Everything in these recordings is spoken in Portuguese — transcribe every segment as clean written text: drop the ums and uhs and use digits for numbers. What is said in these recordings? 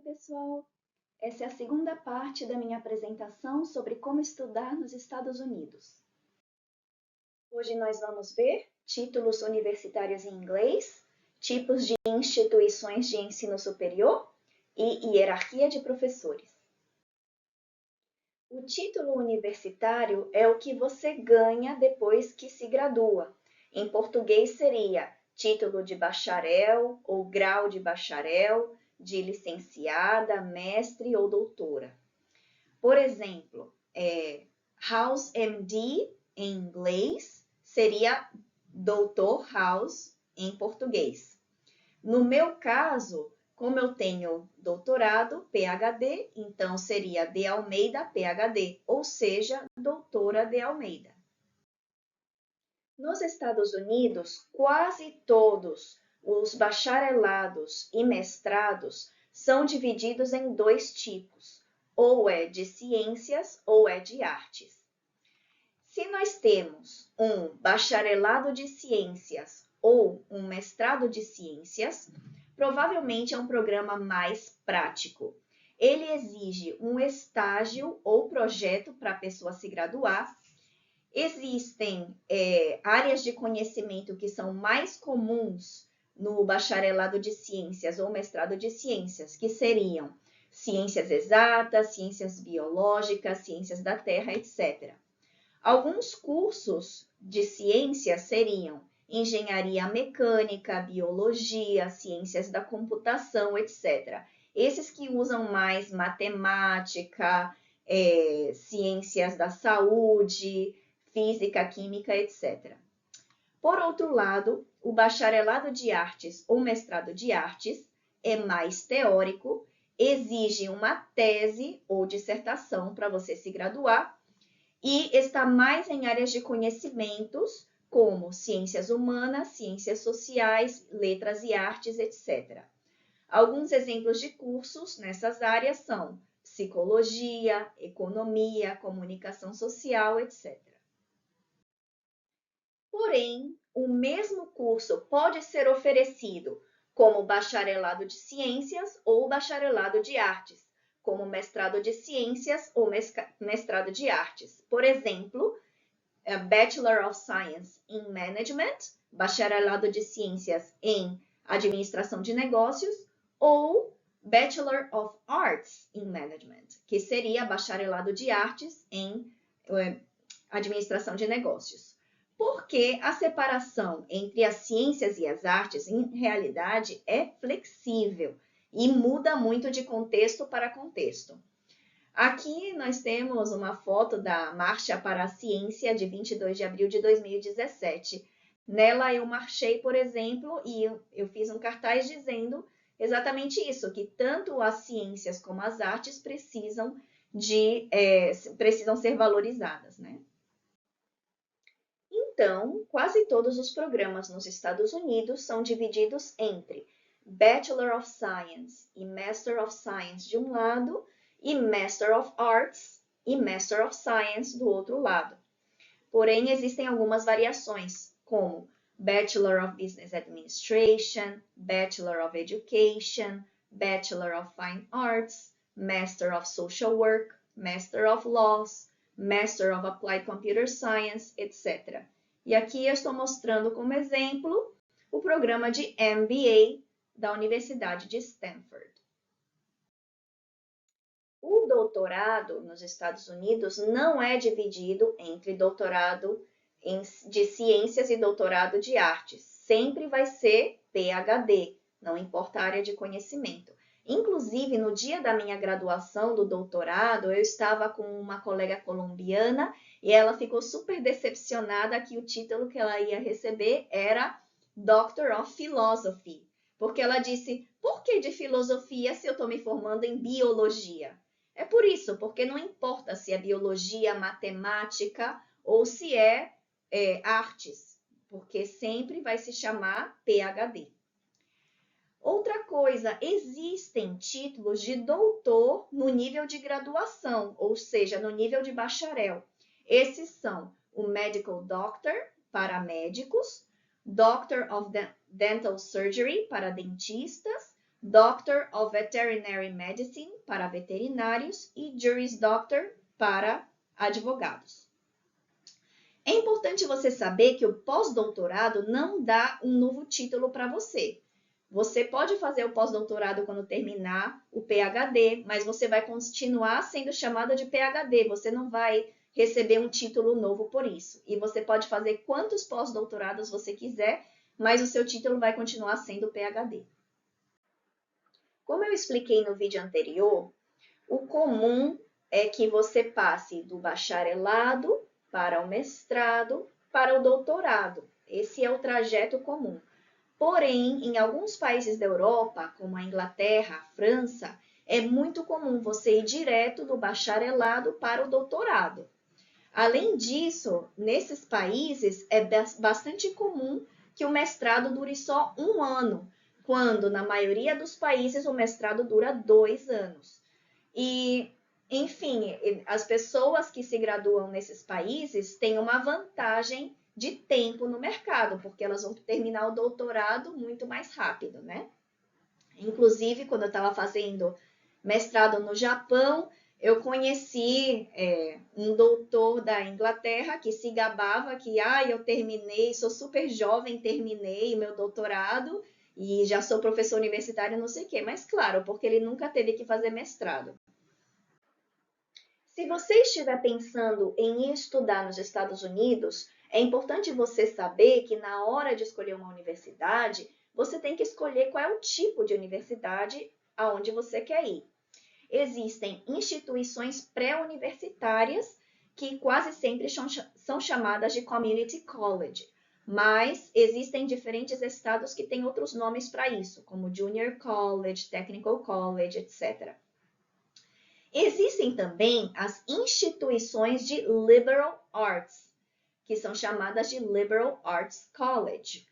pessoal! Essa é a segunda parte da minha apresentação sobre como estudar nos Estados Unidos. Hoje nós vamos ver títulos universitários em inglês, tipos de instituições de ensino superior e hierarquia de professores. O título universitário é o que você ganha depois que se gradua. Em português seria título de bacharel ou grau de bacharel, de licenciada, mestre ou doutora. Por exemplo, House MD em inglês seria Doutor House em português. No meu caso, como eu tenho doutorado, PhD, então seria de Almeida, PhD, ou seja, doutora de Almeida. Nos Estados Unidos, quase todos os bacharelados e mestrados são divididos em dois tipos, ou é de ciências ou é de artes. Se nós temos um bacharelado de ciências ou um mestrado de ciências, provavelmente é um programa mais prático. Ele exige um estágio ou projeto para a pessoa se graduar. Existem áreas de conhecimento que são mais comuns no bacharelado de ciências ou mestrado de ciências, que seriam ciências exatas, ciências biológicas, ciências da terra, etc. Alguns cursos de ciências seriam engenharia mecânica, biologia, ciências da computação, etc. Esses que usam mais matemática, ciências da saúde, física, química, etc. Por outro lado, o bacharelado de artes ou mestrado de artes é mais teórico, exige uma tese ou dissertação para você se graduar e está mais em áreas de conhecimentos como ciências humanas, ciências sociais, letras e artes, etc. Alguns exemplos de cursos nessas áreas são psicologia, economia, comunicação social, etc. Porém, o mesmo curso pode ser oferecido como bacharelado de ciências ou bacharelado de artes, como mestrado de ciências ou mestrado de artes. Por exemplo, Bachelor of Science in Management, bacharelado de ciências em administração de negócios, ou Bachelor of Arts in Management, que seria bacharelado de artes em administração de negócios. Porque a separação entre as ciências e as artes, em realidade, é flexível e muda muito de contexto para contexto. Aqui nós temos uma foto da Marcha para a Ciência de 22 de abril de 2017. Nela eu marchei, por exemplo, e eu fiz um cartaz dizendo exatamente isso, que tanto as ciências como as artes precisam ser valorizadas, né? Então, quase todos os programas nos Estados Unidos são divididos entre Bachelor of Science e Master of Science de um lado e Master of Arts e Master of Science do outro lado. Porém, existem algumas variações, como Bachelor of Business Administration, Bachelor of Education, Bachelor of Fine Arts, Master of Social Work, Master of Laws, Master of Applied Computer Science, etc. E aqui eu estou mostrando como exemplo o programa de MBA da Universidade de Stanford. O doutorado nos Estados Unidos não é dividido entre doutorado de ciências e doutorado de artes. Sempre vai ser PhD, não importa a área de conhecimento. Inclusive, no dia da minha graduação do doutorado, eu estava com uma colega colombiana e ela ficou super decepcionada que o título que ela ia receber era Doctor of Philosophy. Porque ela disse, por que de filosofia se eu estou me formando em biologia? É por isso, porque não importa se é biologia, matemática ou se é artes, porque sempre vai se chamar PhD. Outra coisa, existem títulos de doutor no nível de graduação, ou seja, no nível de bacharel. Esses são o Medical Doctor, para médicos, Doctor of Dental Surgery, para dentistas, Doctor of Veterinary Medicine para veterinários e Juris Doctor para advogados. É importante você saber que o pós-doutorado não dá um novo título para você. Você pode fazer o pós-doutorado quando terminar o PhD, mas você vai continuar sendo chamada de PhD, você não vai receber um título novo por isso. E você pode fazer quantos pós-doutorados você quiser, mas o seu título vai continuar sendo PhD. Como eu expliquei no vídeo anterior, o comum é que você passe do bacharelado para o mestrado, para o doutorado. Esse é o trajeto comum. Porém, em alguns países da Europa, como a Inglaterra, a França, é muito comum você ir direto do bacharelado para o doutorado. Além disso, nesses países é bastante comum que o mestrado dure só 1 ano, quando na maioria dos países o mestrado dura 2 anos. E, enfim, as pessoas que se graduam nesses países têm uma vantagem de tempo no mercado, porque elas vão terminar o doutorado muito mais rápido, né? Inclusive, quando eu estava fazendo mestrado no Japão, eu conheci um doutor da Inglaterra que se gabava que eu terminei, sou super jovem, terminei o meu doutorado e já sou professor universitário, não sei o quê. Mas claro, porque ele nunca teve que fazer mestrado. Se você estiver pensando em estudar nos Estados Unidos, é importante você saber que na hora de escolher uma universidade, você tem que escolher qual é o tipo de universidade aonde você quer ir. Existem instituições pré-universitárias que quase sempre são chamadas de community college, mas existem diferentes estados que têm outros nomes para isso, como junior college, technical college, etc. Existem também as instituições de liberal arts, que são chamadas de liberal arts college.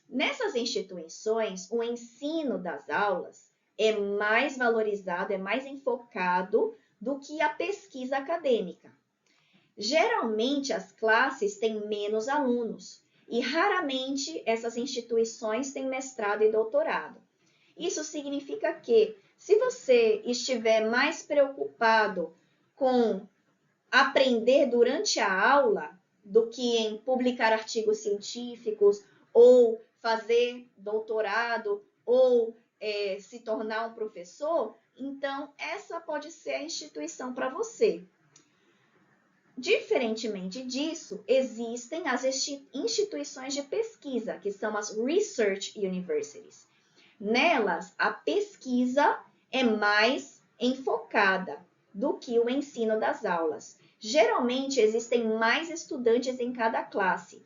Nessas instituições, o ensino das aulas é mais valorizado, é mais enfocado do que a pesquisa acadêmica. Geralmente, as classes têm menos alunos e raramente essas instituições têm mestrado e doutorado. Isso significa que, se você estiver mais preocupado com aprender durante a aula do que em publicar artigos científicos ou fazer doutorado ou se tornar um professor, então essa pode ser a instituição para você. Diferentemente disso, existem as instituições de pesquisa, que são as Research Universities. Nelas, a pesquisa é mais enfocada do que o ensino das aulas. Geralmente, existem mais estudantes em cada classe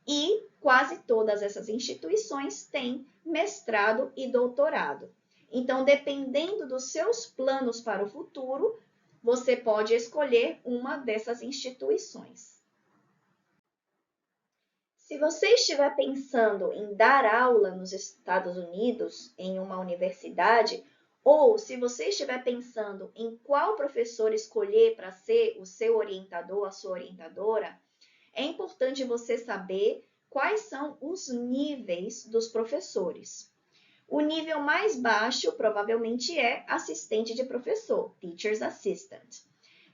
e quase todas essas instituições têm mestrado e doutorado. Então, dependendo dos seus planos para o futuro, você pode escolher uma dessas instituições. Se você estiver pensando em dar aula nos Estados Unidos, em uma universidade, ou se você estiver pensando em qual professor escolher para ser o seu orientador, a sua orientadora, é importante você saber quais são os níveis dos professores. O nível mais baixo provavelmente é assistente de professor, Teacher's Assistant.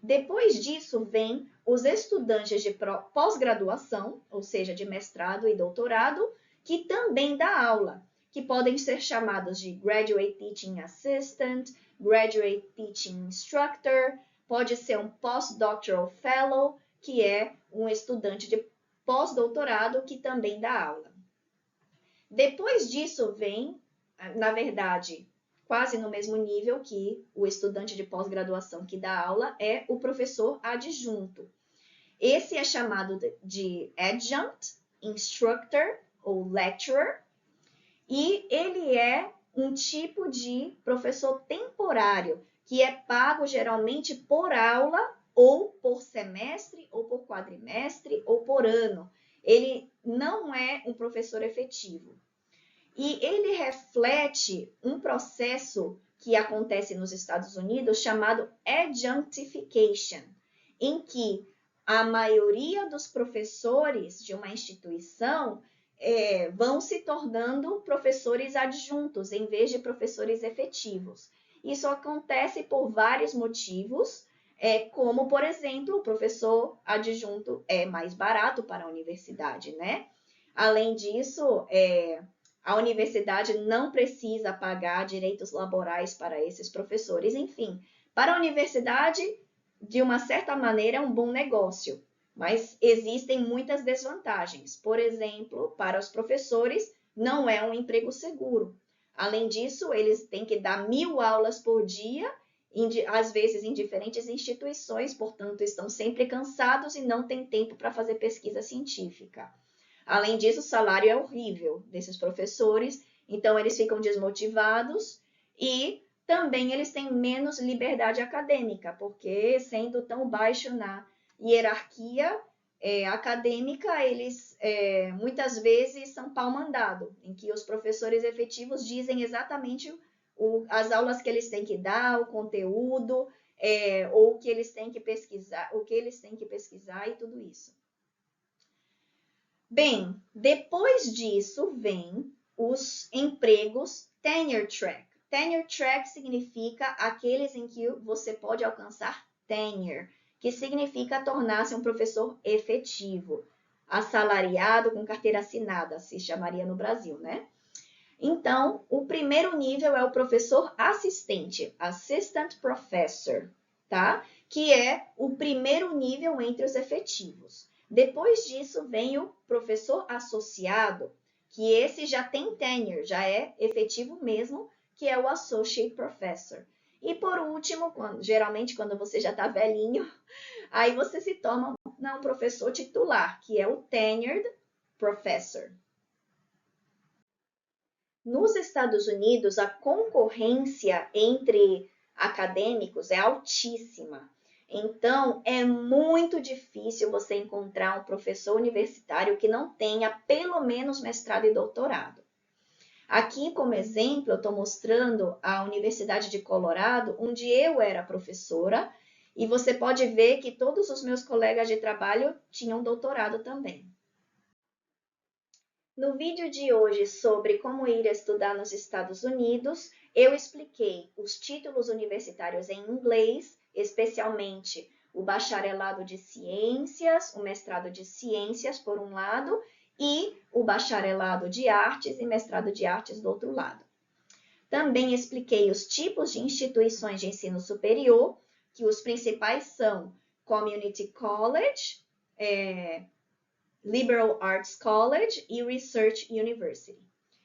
Depois disso, vem os estudantes de pós-graduação, ou seja, de mestrado e doutorado, que também dá aula, que podem ser chamados de Graduate Teaching Assistant, Graduate Teaching Instructor, pode ser um Postdoctoral Fellow, que é um estudante de pós-doutorado que também dá aula. Depois disso vem, na verdade, quase no mesmo nível que o estudante de pós-graduação que dá aula, é o professor adjunto. Esse é chamado de Adjunct Instructor ou Lecturer, e ele é um tipo de professor temporário, que é pago geralmente por aula, ou por semestre, ou por quadrimestre, ou por ano. Ele não é um professor efetivo. E ele reflete um processo que acontece nos Estados Unidos chamado adjunctification, em que a maioria dos professores de uma instituição vão se tornando professores adjuntos em vez de professores efetivos. Isso acontece por vários motivos, como, por exemplo, o professor adjunto é mais barato para a universidade, né? Além disso, a universidade não precisa pagar direitos laborais para esses professores. Enfim, para a universidade, de uma certa maneira, é um bom negócio, mas existem muitas desvantagens. Por exemplo, para os professores, não é um emprego seguro. Além disso, eles têm que dar 1000 aulas por dia, às vezes em diferentes instituições, portanto, estão sempre cansados e não têm tempo para fazer pesquisa científica. Além disso, o salário é horrível desses professores, então eles ficam desmotivados e também eles têm menos liberdade acadêmica, porque sendo tão baixo na hierarquia acadêmica, eles muitas vezes são pau-mandado, em que os professores efetivos dizem exatamente as aulas que eles têm que dar, o conteúdo, ou o que eles têm que pesquisar, e tudo isso. Bem, depois disso vem os empregos tenure track. Tenure track significa aqueles em que você pode alcançar tenure, que significa tornar-se um professor efetivo, assalariado com carteira assinada, se chamaria no Brasil, né? Então, o primeiro nível é o professor assistente, assistant professor, tá? Que é o primeiro nível entre os efetivos. Depois disso vem o professor associado, que esse já tem tenure, já é efetivo mesmo, que é o associate professor. E por último, geralmente quando você já está velhinho, aí você se torna um professor titular, que é o tenured professor. Nos Estados Unidos, a concorrência entre acadêmicos é altíssima. Então, é muito difícil você encontrar um professor universitário que não tenha pelo menos mestrado e doutorado. Aqui, como exemplo, eu estou mostrando a Universidade de Colorado, onde eu era professora, e você pode ver que todos os meus colegas de trabalho tinham doutorado também. No vídeo de hoje sobre como ir estudar nos Estados Unidos, eu expliquei os títulos universitários em inglês, especialmente o bacharelado de ciências, o mestrado de ciências, por um lado, e o bacharelado de artes e mestrado de artes do outro lado. Também expliquei os tipos de instituições de ensino superior, que os principais são Community College, Liberal Arts College e Research University.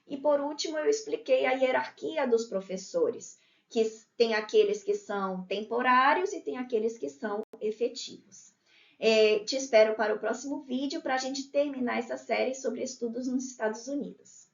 E por último, eu expliquei a hierarquia dos professores, que tem aqueles que são temporários e tem aqueles que são efetivos. Te espero para o próximo vídeo para a gente terminar essa série sobre estudos nos Estados Unidos.